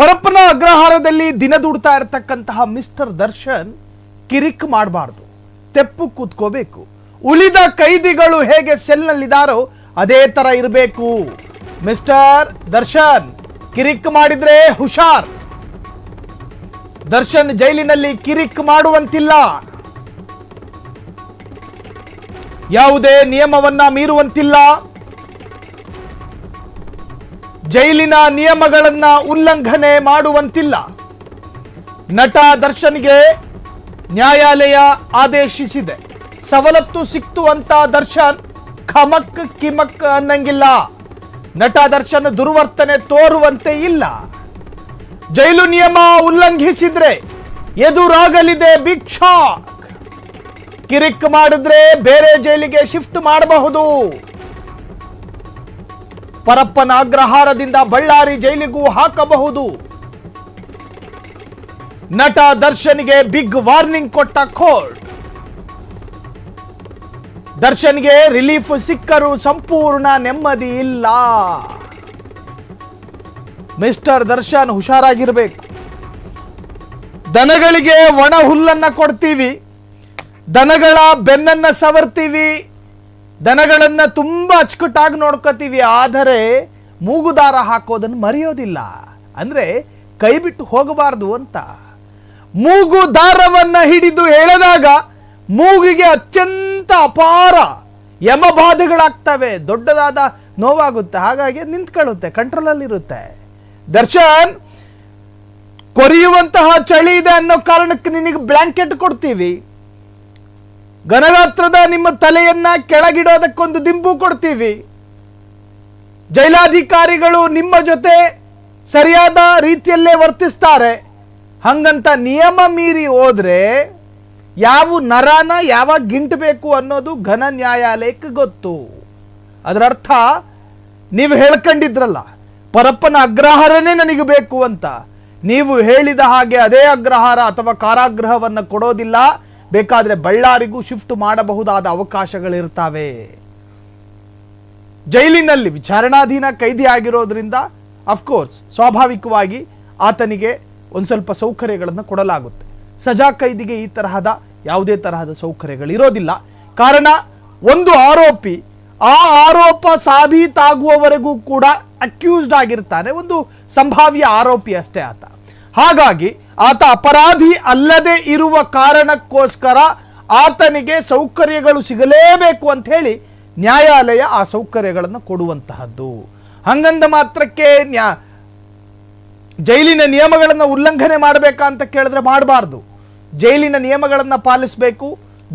ಪರಪ್ಪನ ಅಗ್ರಹಾರದಲ್ಲಿ ದಿನ ದುಡ್ತಾ ಇರತಕ್ಕಂತಹ ಮಿಸ್ಟರ್ ದರ್ಶನ್ ಕಿರಿಕ್ ಮಾಡಬಾರ್ದು, ತೆಪ್ಪು ಕೂತ್ಕೋಬೇಕು. ಉಳಿದ ಕೈದಿಗಳು ಹೇಗೆ ಸೆಲ್ನಲ್ಲಿದ್ದಾರೋ ಅದೇ ತರ ಇರಬೇಕು. ಮಿಸ್ಟರ್ ದರ್ಶನ್ ಕಿರಿಕ್ ಮಾಡಿದ್ರೆ ಹುಷಾರ್. ದರ್ಶನ್ ಜೈಲಿನಲ್ಲಿ ಕಿರಿಕ್ ಮಾಡುವಂತಿಲ್ಲ, ಯಾವುದೇ ನಿಯಮವನ್ನ ಮೀರುವಂತಿಲ್ಲ, ಜೈಲಿನ ನಿಯಮಗಳನ್ನ ಉಲ್ಲಂಘನೆ ಮಾಡುವಂತಿಲ್ಲ. ನಟ ದರ್ಶನ್ಗೆ ನ್ಯಾಯಾಲಯ ಆದೇಶಿಸಿದೆ. ಸವಲತ್ತು ಸಿಕ್ತು ಅಂತ ದರ್ಶನ್ ಖಮಕ್ ಕಿಮಕ್ ಅನ್ನಂಗಿಲ್ಲ. ನಟ ದರ್ಶನ್ ದುರ್ವರ್ತನೆ ತೋರುವಂತೆ ಇಲ್ಲ. ಜೈಲು ನಿಯಮ ಉಲ್ಲಂಘಿಸಿದ್ರೆ ಎದುರಾಗಲಿದೆ ಬಿಗ್ ಶಾಕ್. ಕಿರಿಕ್ ಮಾಡಿದ್ರೆ ಬೇರೆ ಜೈಲಿಗೆ ಶಿಫ್ಟ್ ಮಾಡಬಹುದು. ಪರಪ್ಪನ ಅಗ್ರಹಾರದಿಂದ ಬಳ್ಳಾರಿ ಜೈಲಿಗೂ ಹಾಕಬಹುದು. ನಟ ದರ್ಶನ್ಗೆ ಬಿಗ್ ವಾರ್ನಿಂಗ್ ಕೊಟ್ಟ ಕೋರ್ಟ್. ದರ್ಶನ್ಗೆ ರಿಲೀಫ್ ಸಿಕ್ಕರೂ ಸಂಪೂರ್ಣ ನೆಮ್ಮದಿ ಇಲ್ಲ. ಮಿಸ್ಟರ್ ದರ್ಶನ್ ಹುಷಾರಾಗಿರ್ಬೇಕು. ದನಗಳಿಗೆ ಒಣ ಹುಲ್ಲನ್ನ ಕೊಡ್ತೀವಿ, ದನಗಳ ಬೆನ್ನನ್ನ ಸವರ್ತೀವಿ, ದನಗಳನ್ನ ತುಂಬಾ ಅಚ್ಚುಕಟ್ಟಾಗಿ ನೋಡ್ಕೋತೀವಿ, ಆದರೆ ಮೂಗುದಾರ ಹಾಕೋದನ್ನು ಮರೆಯೋದಿಲ್ಲ. ಅಂದ್ರೆ ಕೈ ಬಿಟ್ಟು ಹೋಗಬಾರದು ಅಂತ. ಮೂಗು ದಾರವನ್ನ ಹಿಡಿದು ಎಳೆದಾಗ ಮೂಗಿಗೆ ಅತ್ಯಂತ ಅಪಾರ ಯಮಬಾಧೆಗಳಾಗ್ತವೆ, ದೊಡ್ಡದಾದ ನೋವಾಗುತ್ತೆ, ಹಾಗಾಗಿ ನಿಂತ್ಕೊಳ್ಳುತ್ತೆ, ಕಂಟ್ರೋಲ್ ಇರುತ್ತೆ. ದರ್ಶನ್ ಕೊರಿಯುವಂತಹ ಚಳಿ ಇದೆ ಅನ್ನೋ ಕಾರಣಕ್ಕೆ ನಿನಗೆ ಬ್ಲಾಂಕೆಟ್ ಕೊಡ್ತೀವಿ, ಘನಗಾತ್ರದ ನಿಮ್ಮ ತಲೆಯನ್ನ ಕೆಳಗಿಡೋದಕ್ಕೊಂದು ದಿಂಬು ಕೊಡ್ತೀವಿ. ಜೈಲಾಧಿಕಾರಿಗಳು ನಿಮ್ಮ ಜೊತೆ ಸರಿಯಾದ ರೀತಿಯಲ್ಲೇ ವರ್ತಿಸ್ತಾರೆ. ಹಂಗಂತ ನಿಯಮ ಮೀರಿ ಹೋದ್ರೆ ಯಾವ ನರನ ಯಾವಾಗ ಗಿಂಟಬೇಕು ಅನ್ನೋದು ಘನ ನ್ಯಾಯಾಲಯಕ್ಕೆ ಗೊತ್ತು. ಅದರ ಅರ್ಥ ನೀವು ಹೇಳ್ಕೊಂಡಿದ್ರಲ್ಲ, ಪರಪ್ಪನ ಅಗ್ರಹಾರನೇ ನನಗೆ ಬೇಕು ಅಂತ. ನೀವು ಹೇಳಿದ ಹಾಗೆ ಅದೇ ಅಗ್ರಹಾರ ಅಥವಾ ಕಾರಾಗೃಹವನ್ನು ಕೊಡೋದಿಲ್ಲ, ಬೇಕಾದ್ರೆ ಬಳ್ಳಾರಿಗೂ ಶಿಫ್ಟ್ ಮಾಡಬಹುದಾದ ಅವಕಾಶಗಳಿರ್ತವೆ. ಜೈಲಿನಲ್ಲಿ ವಿಚಾರಣಾಧೀನ ಕೈದಿ ಆಗಿರೋದ್ರಿಂದ ಅಫ್ಕೋರ್ಸ್ ಸ್ವಾಭಾವಿಕವಾಗಿ ಆತನಿಗೆ ಒಂದು ಸ್ವಲ್ಪ ಸೌಕರ್ಯಗಳನ್ನು ಕೊಡಲಾಗುತ್ತೆ. ಸಜಾ ಕೈದಿಗೆ ಈ ತರಹದ ಯಾವುದೇ ತರಹದ ಸೌಕರ್ಯಗಳು ಇರೋದಿಲ್ಲ. ಕಾರಣ, ಒಂದು ಆರೋಪಿ ಆ ಆರೋಪ ಸಾಬೀತಾಗುವವರೆಗೂ ಕೂಡ ಅಕ್ಯೂಸ್ಡ್ ಆಗಿರ್ತಾನೆ, ಒಂದು ಸಂಭಾವ್ಯ ಆರೋಪಿ ಅಷ್ಟೇ ಆತ. ಹಾಗಾಗಿ ಆತ ಅಪರಾಧಿ ಅಲ್ಲದೆ ಇರುವ ಕಾರಣಕ್ಕೋಸ್ಕರ ಆತನಿಗೆ ಸೌಕರ್ಯಗಳು ಸಿಗಲೇಬೇಕು ಅಂತ ಹೇಳಿ ನ್ಯಾಯಾಲಯ ಆ ಸೌಕರ್ಯಗಳನ್ನು ಕೊಡುವಂತಹದ್ದು. ಹಂಗಂದ ಮಾತ್ರಕ್ಕೆ ಜೈಲಿನ ನಿಯಮಗಳನ್ನು ಉಲ್ಲಂಘನೆ ಮಾಡಬೇಕಾ ಅಂತ ಕೇಳಿದ್ರೆ ಮಾಡಬಾರ್ದು. ಜೈಲಿನ ನಿಯಮಗಳನ್ನು ಪಾಲಿಸಬೇಕು.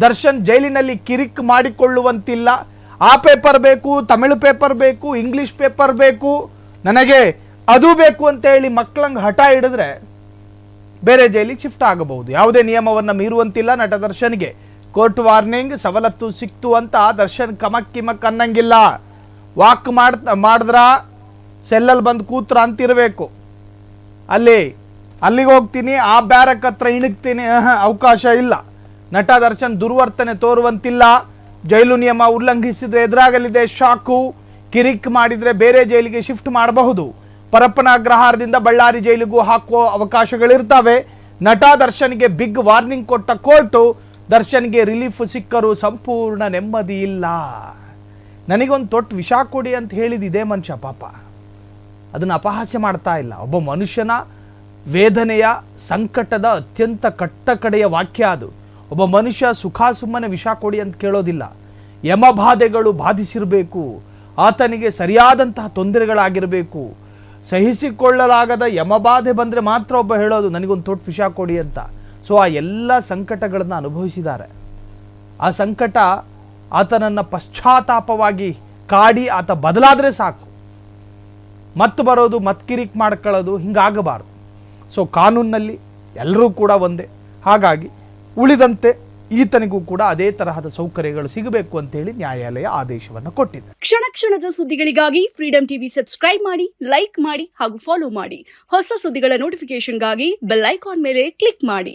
ದರ್ಶನ್ ಜೈಲಿನಲ್ಲಿ ಕಿರಿಕ್ ಮಾಡಿಕೊಳ್ಳುವಂತಿಲ್ಲ. ಆ ಪೇಪರ್ ಬೇಕು, ತಮಿಳು ಪೇಪರ್ ಬೇಕು, ಇಂಗ್ಲಿಷ್ ಪೇಪರ್ ಬೇಕು, ನನಗೆ ಅದು ಬೇಕು ಅಂತ ಹೇಳಿ ಮಕ್ಕಳಂಗೆ ಹಠ ಹಿಡಿದ್ರೆ ಬೇರೆ ಜೈಲಿಗೆ ಶಿಫ್ಟ್ ಆಗಬಹುದು. ಯಾವುದೇ ನಿಯಮವನ್ನು ಮೀರುವಂತಿಲ್ಲ. ನಟ ದರ್ಶನ್ಗೆ ಕೋರ್ಟ್ ವಾರ್ನಿಂಗ್, ಸವಲತ್ತು ಸಿಕ್ತು ಅಂತ ದರ್ಶನ್ ಕಮಕ್ ಕಿಮಕ್ ಅನ್ನಂಗಿಲ್ಲ. ವಾಕ್ ಮಾಡಿದ್ರ ಸೆಲ್ಲಲ್ಲಿ ಬಂದು ಕೂತ್ರ ಅಂತಿರಬೇಕು. ಅಲ್ಲಿಗೆ ಹೋಗ್ತೀನಿ, ಆ ಬ್ಯಾರಕ್ ಹತ್ರ ಇಣಗ್ತೀನಿ, ಅವಕಾಶ ಇಲ್ಲ. ನಟ ದರ್ಶನ್ ದುರ್ವರ್ತನೆ ತೋರುವಂತಿಲ್ಲ. ಜೈಲು ನಿಯಮ ಉಲ್ಲಂಘಿಸಿದ್ರೆ ಎದುರಾಗಲಿದೆ ಶಾಕು. ಕಿರಿಕ್ ಮಾಡಿದ್ರೆ ಬೇರೆ ಜೈಲಿಗೆ ಶಿಫ್ಟ್ ಮಾಡಬಹುದು. ಪರಪ್ಪನ ಅಗ್ರಹಾರದಿಂದ ಬಳ್ಳಾರಿ ಜೈಲಿಗೂ ಹಾಕುವ ಅವಕಾಶಗಳಿರ್ತವೆ. ನಟ ದರ್ಶನ್ಗೆ ಬಿಗ್ ವಾರ್ನಿಂಗ್ ಕೊಟ್ಟ ಕೋರ್ಟು. ದರ್ಶನ್ಗೆ ರಿಲೀಫ್ ಸಿಕ್ಕರೂ ಸಂಪೂರ್ಣ ನೆಮ್ಮದಿ ಇಲ್ಲ. ನನಗೊಂದು ತೊಟ್ಟು ವಿಷ ಕೊಡಿ ಅಂತ ಹೇಳಿದಿದೆ ಮನುಷ್ಯ, ಪಾಪ ಅದನ್ನು ಅಪಹಾಸ್ಯ ಮಾಡ್ತಾ ಇಲ್ಲ. ಒಬ್ಬ ಮನುಷ್ಯನ ವೇದನೆಯ ಸಂಕಟದ ಅತ್ಯಂತ ಕಟ್ಟಕಡೆಯ ವಾಕ್ಯ ಅದು. ಒಬ್ಬ ಮನುಷ್ಯ ಸುಖ ಸುಮ್ಮನೆ ವಿಷ ಕೊಡಿ ಅಂತ ಕೇಳೋದಿಲ್ಲ. ಯಮಬಾಧೆಗಳು ಬಾಧಿಸಿರಬೇಕು, ಆತನಿಗೆ ಸರಿಯಾದಂತಹ ತೊಂದರೆಗಳಾಗಿರಬೇಕು. ಸಹಿಸಿಕೊಳ್ಳಲಾಗದ ಯಮಬಾಧೆ ಬಂದರೆ ಮಾತ್ರ ಒಬ್ಬ ಹೇಳೋದು ನನಗೊಂದು ತೊಟ್ಟು ವಿಷ ಕೊಡಿ ಅಂತ. ಸೊ ಆ ಎಲ್ಲ ಸಂಕಟಗಳನ್ನು ಅನುಭವಿಸಿದ್ದಾರೆ. ಆ ಸಂಕಟ ಆತನನ್ನು ಪಶ್ಚಾತ್ತಾಪವಾಗಿ ಕಾಡಿ ಆತ ಬದಲಾದರೆ ಸಾಕು. ಮತ್ತೆ ಬರೋದು, ಕಿರಿಕ್ ಮಾಡ್ಕೊಳ್ಳೋದು ಹಿಂಗಾಗಬಾರ್ದು. ಸೊ ಕಾನೂನಿನಲ್ಲಿ ಎಲ್ಲರೂ ಕೂಡ ಒಂದೇ. ಹಾಗಾಗಿ ಉಳಿದಂತೆ ಈತನಿಗೂ ಕೂಡ ಅದೇ ತರಹದ ಸೌಕರ್ಯಗಳು ಸಿಗಬೇಕು ಅಂತ ಹೇಳಿ ನ್ಯಾಯಾಲಯ ಆದೇಶವನ್ನು ಕೊಟ್ಟಿದೆ. ಕ್ಷಣ ಕ್ಷಣದ ಸುದ್ದಿಗಳಿಗಾಗಿ ಫ್ರೀಡಂ ಟಿವಿ ಸಬ್ಸ್ಕ್ರೈಬ್ ಮಾಡಿ, ಲೈಕ್ ಮಾಡಿ ಹಾಗೂ ಫಾಲೋ ಮಾಡಿ. ಹೊಸ ಸುದ್ದಿಗಳ ನೋಟಿಫಿಕೇಶನ್ಗಾಗಿ ಬೆಲ್ ಐಕಾನ್ ಮೇಲೆ ಕ್ಲಿಕ್ ಮಾಡಿ.